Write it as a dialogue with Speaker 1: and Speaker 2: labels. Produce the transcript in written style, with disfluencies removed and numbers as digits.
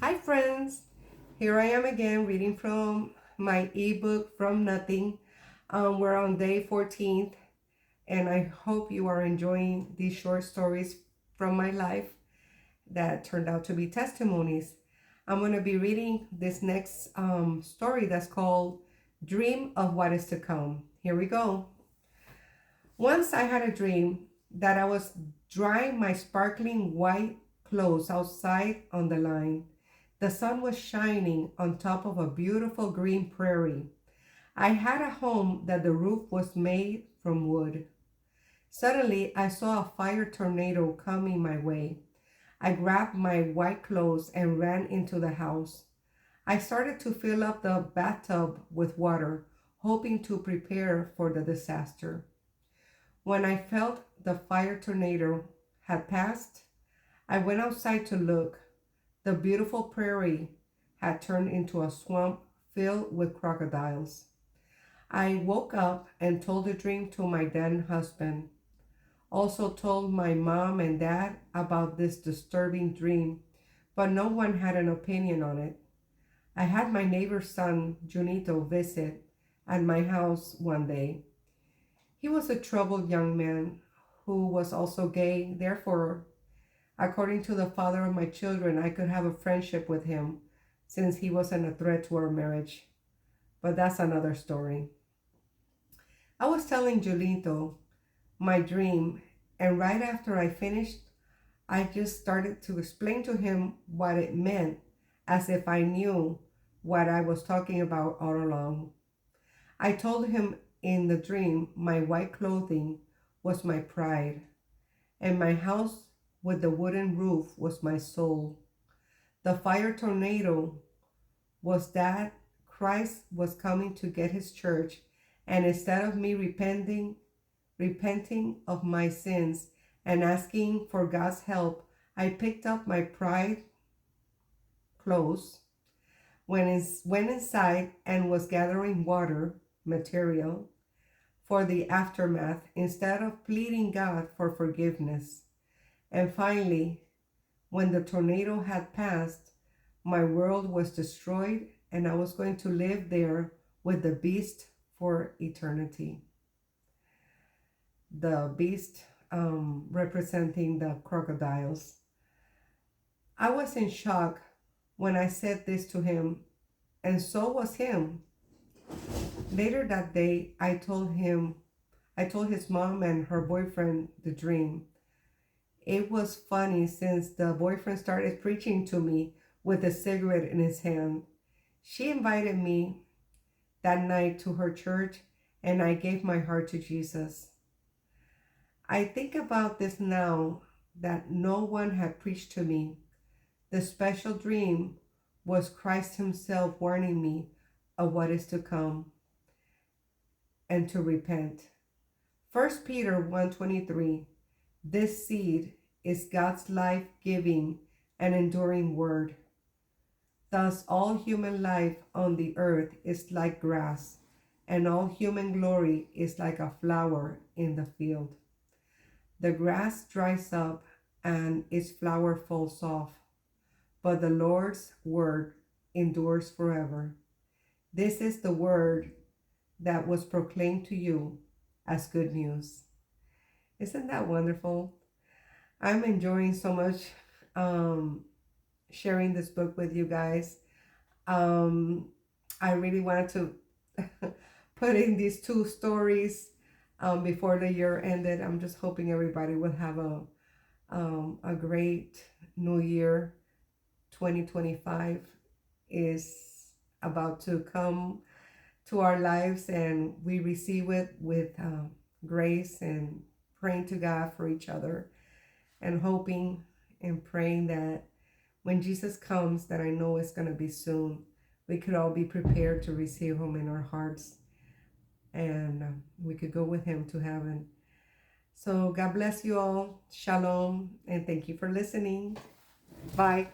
Speaker 1: Hi friends, here I am again reading from my ebook From Nothing. We're on day 14th and I hope you are enjoying these short stories from my life that turned out to be testimonies. I'm going to be reading this next story that's called Dream of What Is to Come. Here we go. Once I had a dream that I was drying my sparkling white clothes outside on the line. The sun was shining on top of a beautiful green prairie. I had a home that the roof was made from wood. Suddenly, I saw a fire tornado coming my way. I grabbed my white clothes and ran into the house. I started to fill up the bathtub with water, hoping to prepare for the disaster. When I felt the fire tornado had passed, I went outside to look. The beautiful prairie had turned into a swamp filled with crocodiles. I woke up and told the dream to my then husband. Also told my mom and dad about this disturbing dream, but no one had an opinion on it. I had my neighbor's son, Junito, visit at my house one day. He was a troubled young man who was also gay. Therefore, according to the father of my children, I could have a friendship with him since he wasn't a threat to our marriage. But that's another story. I was telling Julito my dream, and right after I finished, I just started to explain to him what it meant as if I knew what I was talking about all along. I told him in the dream my white clothing was my pride, and my house with the wooden roof was my soul. The fire tornado was that Christ was coming to get his church, and instead of me repenting of my sins and asking for God's help, I picked up my pride clothes, went inside and was gathering water material for the aftermath instead of pleading God for forgiveness. And finally, when the tornado had passed, my world was destroyed and I was going to live there with the beast for eternity. The beast representing the crocodiles. I was in shock when I said this to him, and so was him. Later that day, I told his mom and her boyfriend the dream. It was funny since the boyfriend started preaching to me with a cigarette in his hand. She invited me that night to her church and I gave my heart to Jesus. I think about this now that no one had preached to me. The special dream was Christ himself warning me of what is to come and to repent. 1 Peter 1:23. This seed is God's life-giving and enduring word. Thus all human life on the earth is like grass, and all human glory is like a flower in the field. The grass dries up and its flower falls off, but the Lord's word endures forever. This is the word that was proclaimed to you as good news. Isn't that wonderful? I'm enjoying so much sharing this book with you guys. Um, I really wanted to put in these two stories before the year ended. I'm just hoping everybody will have a great new year. 2025 is about to come to our lives, and we receive it with grace and praying to God for each other and hoping and praying that when Jesus comes, that I know it's going to be soon, we could all be prepared to receive him in our hearts, and we could go with him to heaven. So God bless you all. Shalom, and thank you for listening. Bye.